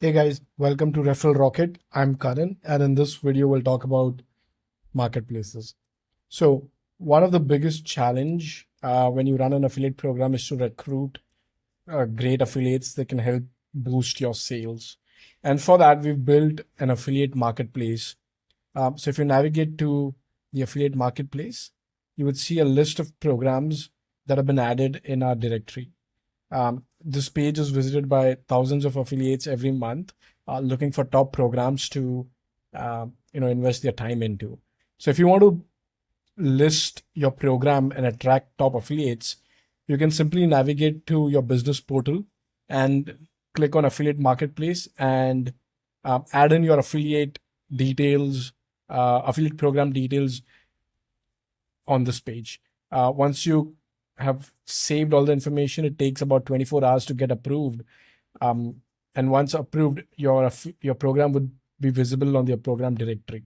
Hey guys, welcome to Referral Rocket. I'm Karan, and in this video, we'll talk about marketplaces. So, one of the biggest challenge when you run an affiliate program is to recruit great affiliates that can help boost your sales. And for that, we've built an affiliate marketplace. So, if you navigate to the affiliate marketplace, you would see a list of programs that have been added in our directory. This page is visited by thousands of affiliates every month, looking for top programs to invest their time into. So if you want to list your program and attract top affiliates, you can simply navigate to your business portal and click on affiliate marketplace and add in your affiliate details, affiliate program details on this page. Once you have saved all the information, it takes about 24 hours to get approved. And once approved, your program would be visible on your program directory.